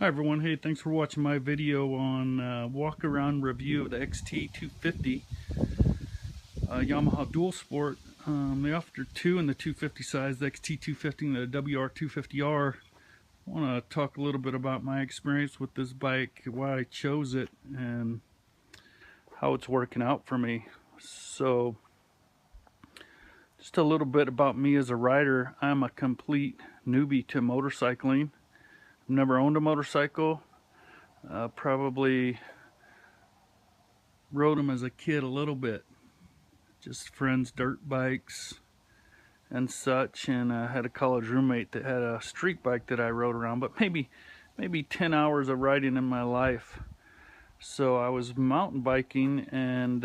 Hi everyone, hey, thanks for watching my video on walk around review of the XT250 Yamaha Dual Sport. They offer two in the 250 size, the XT250 and the WR250R. I want to talk a little bit about my experience with this bike, why I chose it, and how it's working out for me. So, just a little bit about me as a rider. I'm a complete newbie to motorcycling. I've never owned a motorcycle. Probably rode them as a kid a little bit, just friends' dirt bikes and such, and I had a college roommate that had a street bike that I rode around, but maybe 10 hours of riding in my life. So I was mountain biking, and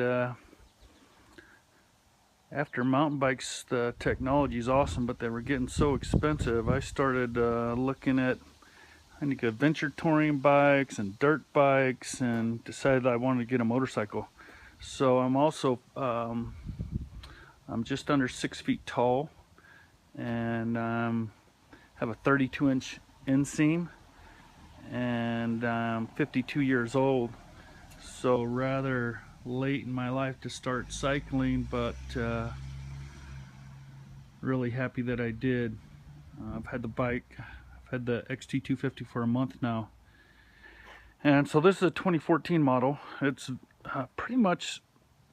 after mountain bikes, the technology is awesome, but they were getting so expensive. I started looking at adventure touring bikes and dirt bikes, and decided I wanted to get a motorcycle. So I'm also I'm just under 6 feet tall, and have a 32-inch inseam, and I'm 52 years old. So rather late in my life to start cycling, but really happy that I did. I've had the bike, I've had the XT250 for a month now. And so this is a 2014 model. It's pretty much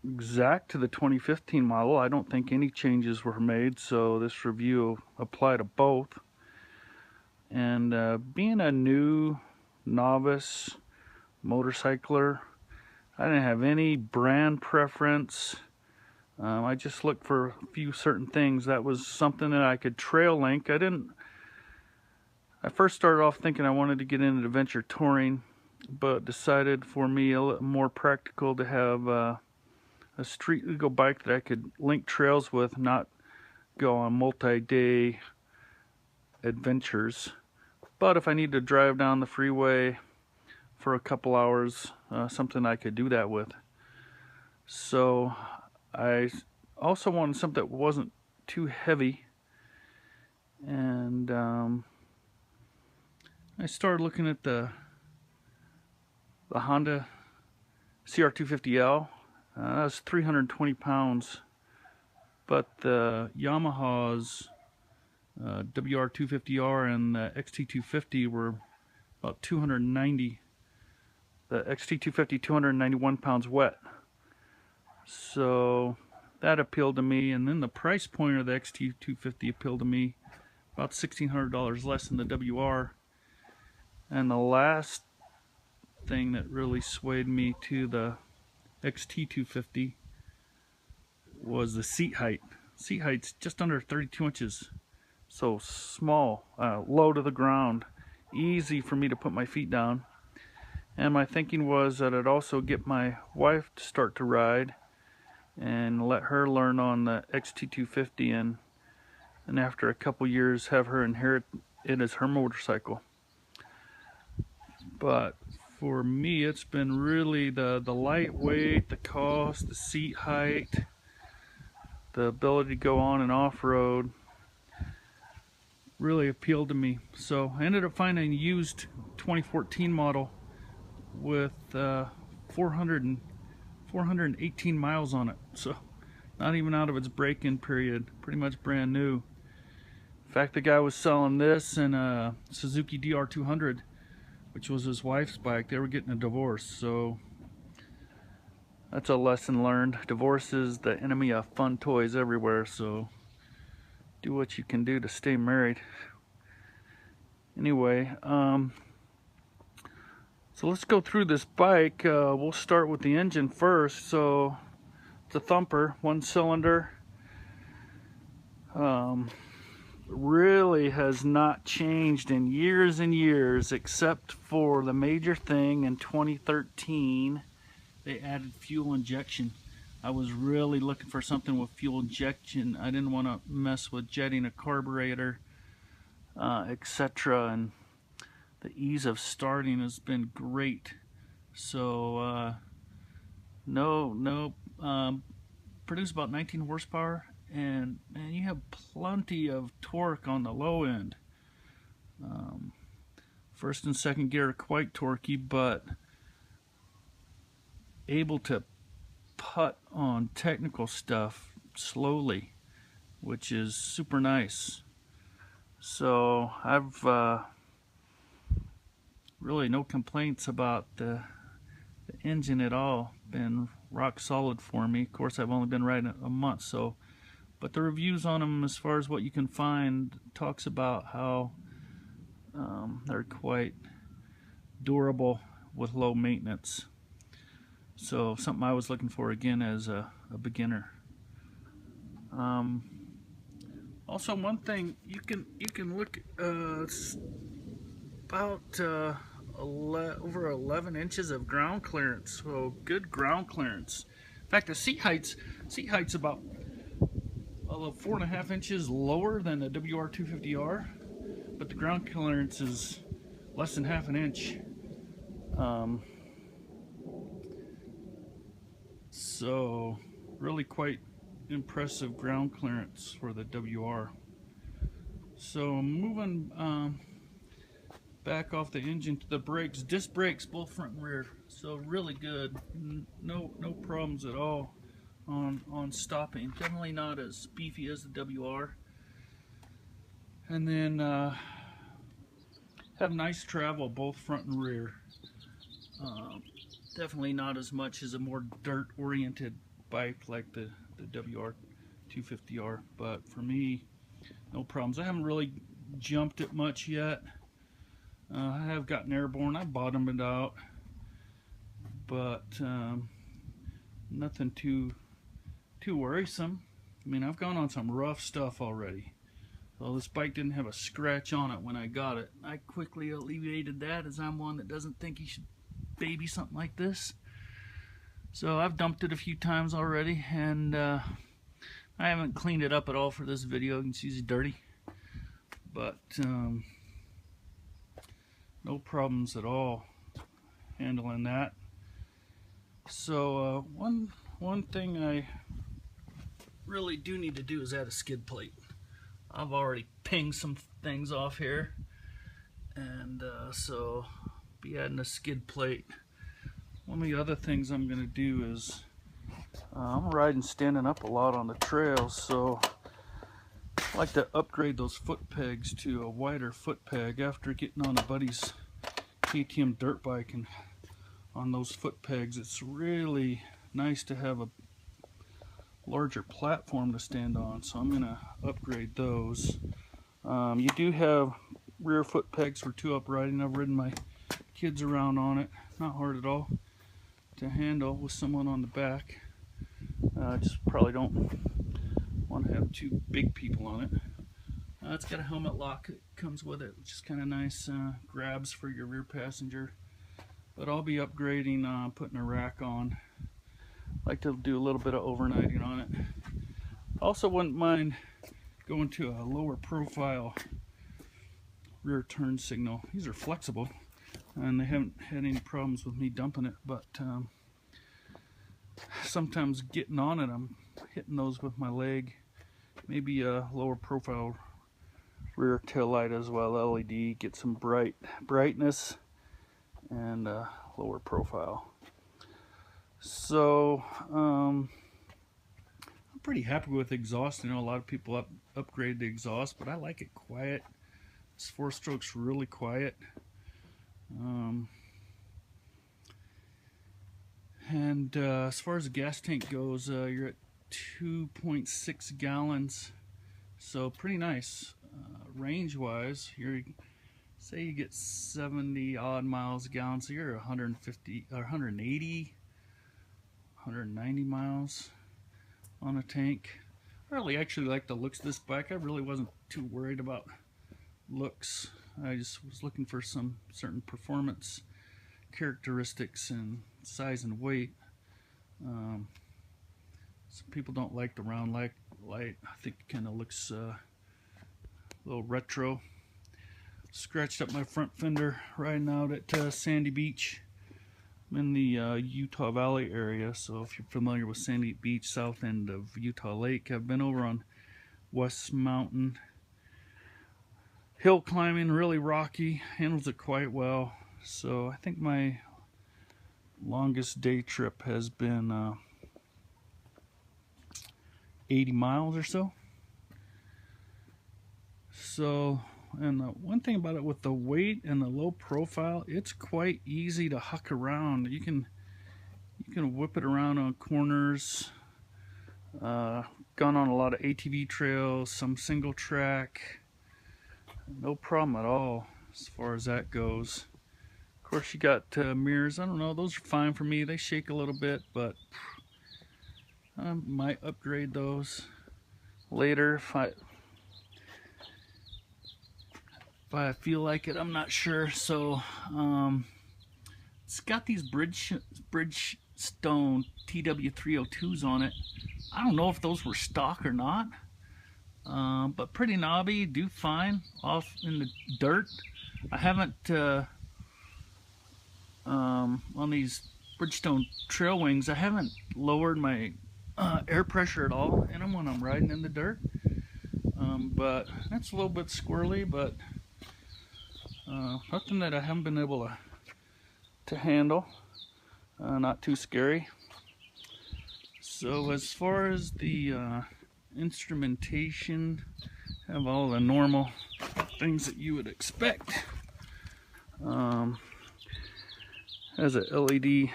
exact to the 2015 model. I don't think any changes were made, so this review will apply to both. And being a new novice motorcycler, I didn't have any brand preference. I just looked for a few certain things. That was something that I could trail link. I first started off thinking I wanted to get into adventure touring, but decided for me a little more practical to have a street legal bike that I could link trails with, not go on multi-day adventures. But if I need to drive down the freeway for a couple hours, something I could do that with. So I also wanted something that wasn't too heavy, and I started looking at the Honda CR250L. That was 320 pounds, but the Yamaha's WR250R and the XT250 were about 290. The XT250 291 pounds wet. So that appealed to me, and then the price point of the XT250 appealed to me, about $1,600 less than the WR. And the last thing that really swayed me to the XT250 was the seat height. Seat height's just under 32 inches, so small, low to the ground, easy for me to put my feet down. And my thinking was that I'd also get my wife to start to ride and let her learn on the XT250, and after a couple years have her inherit it as her motorcycle. But for me, it's been really the lightweight, the cost, the seat height, the ability to go on and off-road really appealed to me. So I ended up finding a used 2014 model with 418 miles on it, so not even out of its break-in period, pretty much brand new. In fact, the guy was selling this and a Suzuki DR200, which was his wife's bike. They were getting a divorce, so that's a lesson learned. Divorce is the enemy of fun toys everywhere, so do what you can do to stay married. Anyway, so let's go through this bike. We'll start with the engine first. So it's a thumper, one cylinder. Really has not changed in years and years, except for the major thing in 2013. They added fuel injection. I was really looking for something with fuel injection. I didn't want to mess with jetting a carburetor, etc. And the ease of starting has been great. So produce about 19 horsepower, and you have plenty of torque on the low end. First and second gear are quite torquey, but able to putt on technical stuff slowly, which is super nice. So I've really no complaints about the engine at all. Been rock solid for me. Of course, I've only been riding it a month, so but the reviews on them, as far as what you can find, talks about how they're quite durable with low maintenance. So something I was looking for again as a beginner. Also, one thing you can look about over 11 inches of ground clearance, so good ground clearance. In fact, the seat height's about 4.5 inches lower than the WR250R, but the ground clearance is less than half an inch. So really quite impressive ground clearance for the WR. So moving back off the engine to the brakes, disc brakes both front and rear, so really good. No problems at all on stopping. Definitely not as beefy as the WR. And then have nice travel both front and rear. Definitely not as much as a more dirt oriented bike like the WR250R, but for me, no problems. I haven't really jumped it much yet. I have gotten airborne. I bottomed it out, but nothing too worrisome. I mean, I've gone on some rough stuff already. So this bike didn't have a scratch on it when I got it. I quickly alleviated that, as I'm one that doesn't think you should baby something like this. So I've dumped it a few times already, and I haven't cleaned it up at all for this video. You can see it's dirty, but no problems at all handling that. So one thing I really do need to do is add a skid plate. I've already pinged some things off here, and so be adding a skid plate. One of the other things I'm going to do is I'm riding standing up a lot on the trails, so I like to upgrade those foot pegs to a wider foot peg after getting on a buddy's KTM dirt bike. And on those foot pegs, it's really nice to have a larger platform to stand on, so I'm going to upgrade those. You do have rear foot pegs for two-up riding. I've ridden my kids around on it. Not hard at all to handle with someone on the back. Just probably don't want to have two big people on it. It's got a helmet lock that comes with it, which is kind of nice. Grabs for your rear passenger. But I'll be upgrading, putting a rack on. Like to do a little bit of overnighting on it. Also wouldn't mind going to a lower profile rear turn signal. These are flexible, and they haven't had any problems with me dumping it, but sometimes getting on it, I'm hitting those with my leg. Maybe a lower profile rear tail light as well, LED, get some brightness, and lower profile. So I'm pretty happy with exhaust. I know a lot of people upgrade the exhaust, but I like it quiet. This 4-stroke's really quiet. As far as the gas tank goes, you're at 2.6 gallons, so pretty nice. Range-wise, say you get 70 odd miles a gallon, so you're 150, or 180, 190 miles on a tank. I really actually like the looks of this bike. I really wasn't too worried about looks. I just was looking for some certain performance characteristics and size and weight. Some people don't like the round light. I think it kind of looks a little retro. Scratched up my front fender riding out at Sandy Beach. I'm in the Utah Valley area, so if you're familiar with Sandy Beach, south end of Utah Lake, I've been over on West Mountain hill climbing, really rocky, handles it quite well. So I think my longest day trip has been 80 miles or so. So, and the one thing about it, with the weight and the low profile, it's quite easy to huck around. You can whip it around on corners. Gone on a lot of ATV trails, some single track. No problem at all as far as that goes. Of course, you got mirrors. I don't know, those are fine for me. They shake a little bit, but I might upgrade those later if I feel like it. I'm not sure. So it's got these Bridgestone TW302s on it. I don't know if those were stock or not, but pretty knobby, do fine off in the dirt. I haven't on these Bridgestone trail wings, I haven't lowered my air pressure at all in them when I'm riding in the dirt. But that's a little bit squirrely, but nothing that I haven't been able to handle. Not too scary. So as far as the instrumentation, have all the normal things that you would expect. Has a LED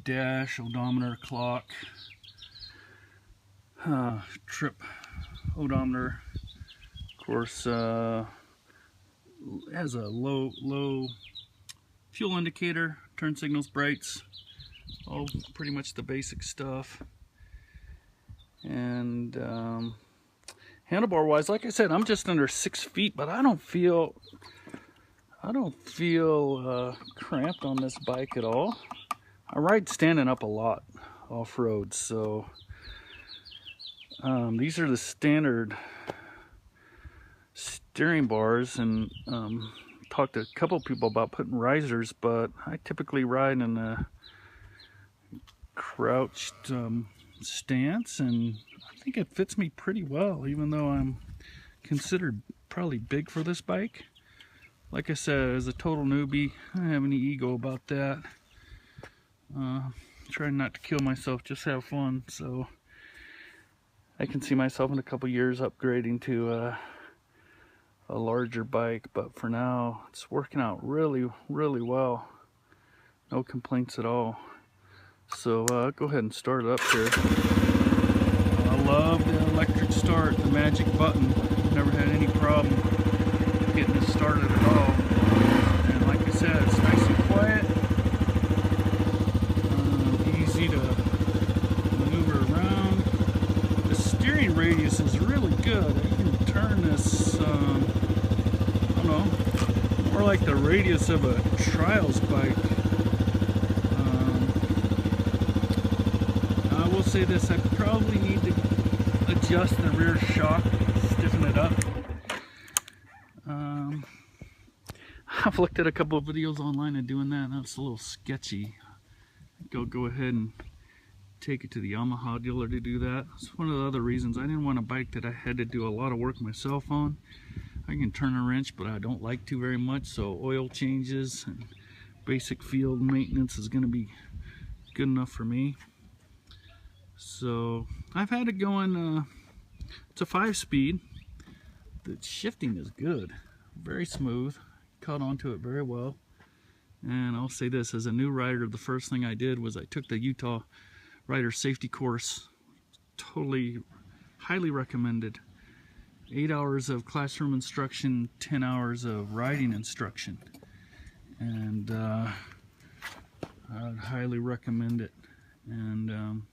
dash, odometer, clock, trip odometer. Of course, has a low fuel indicator, turn signals, brakes, all pretty much the basic stuff. And handlebar wise, like I said, I'm just under 6 feet, but I don't feel cramped on this bike at all. I ride standing up a lot off-road, so these are the standard steering bars, and talked to a couple people about putting risers, but I typically ride in a crouched stance, and I think it fits me pretty well, even though I'm considered probably big for this bike. Like I said, as a total newbie, I don't have any ego about that. Trying not to kill myself, just have fun. So I can see myself in a couple years upgrading to a larger bike, but for now it's working out really well. No complaints at all. So go ahead and start it up here. I love the electric start, the magic button. Never had any problem getting it started at all. And like I said, it's nice and quiet. Easy to maneuver around. The steering radius is really good. You can turn this, I don't know, more like the radius of a trials bike. I will say this, I probably need to adjust the rear shock, stiffen it up. I've looked at a couple of videos online of doing that, and that's a little sketchy. Go ahead and take it to the Yamaha dealer to do that. It's one of the other reasons I didn't want a bike that I had to do a lot of work myself on. I can turn a wrench, but I don't like to very much, so oil changes and basic field maintenance is going to be good enough for me. So I've had it going, it's a 5-speed. The shifting is good, very smooth, caught onto it very well. And I'll say this, as a new rider, the first thing I did was I took the Utah Rider Safety Course. Totally, highly recommended. 8 hours of classroom instruction, 10 hours of riding instruction. And I'd highly recommend it. And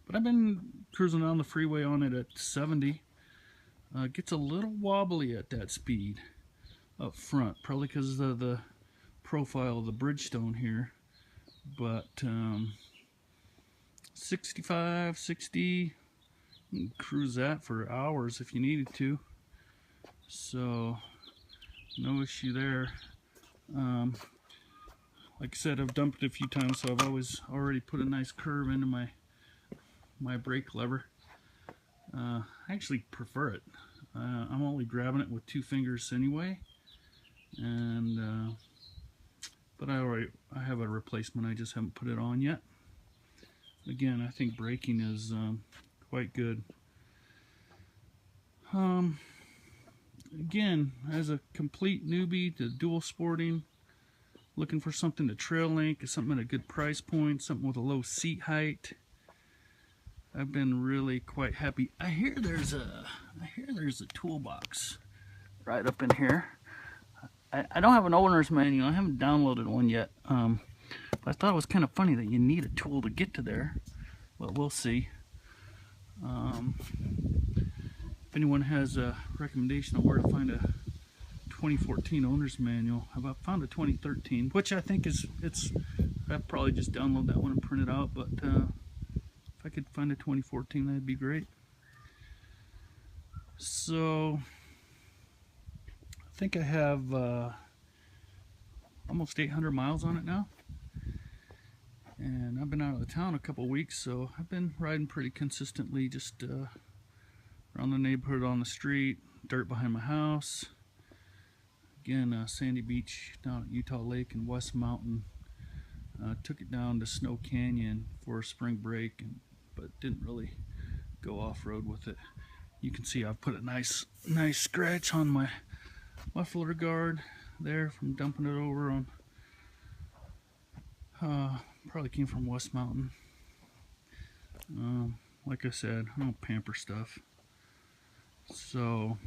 but I've been cruising down the freeway on it at 70. Gets a little wobbly at that speed up front, probably because of the profile of the Bridgestone here. But 65, 60, you can cruise that for hours if you needed to. So no issue there. Like I said, I've dumped it a few times, so I've already put a nice curve into my brake lever. I actually prefer it. I'm only grabbing it with 2 fingers anyway, and but I have a replacement. I just haven't put it on yet. Again, I think braking is quite good. Again, as a complete newbie to dual sporting, looking for something to trail link, something at a good price point, something with a low seat height, I've been really quite happy. I hear there's a toolbox right up in here. I don't have an owner's manual. I haven't downloaded one yet. But I thought it was kind of funny that you need a tool to get to there. But we'll see. If anyone has a recommendation on where to find a 2014 owner's manual, I've found a 2013, which I think I'd probably just download that one and print it out. But if I could find a 2014, that'd be great. So I think I have almost 800 miles on it now, and I've been out of the town a couple weeks, so I've been riding pretty consistently, just around the neighborhood, on the street, dirt behind my house. Again, Sandy Beach down at Utah Lake and West Mountain. Took it down to Snow Canyon for spring break, but didn't really go off-road with it. You can see I've put a nice scratch on my muffler guard there from dumping it over on, probably came from West Mountain. Like I said, I don't pamper stuff. So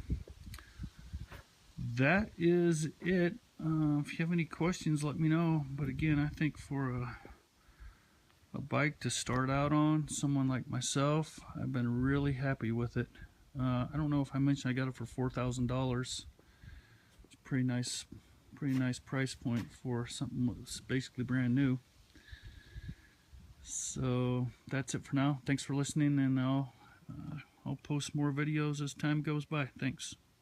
that is it. If you have any questions, let me know. But again, I think for a bike to start out on, someone like myself, I've been really happy with it. I don't know if I mentioned I got it for $4,000. It's a pretty nice price point for something that's basically brand new. So that's it for now. Thanks for listening, and I'll post more videos as time goes by. Thanks.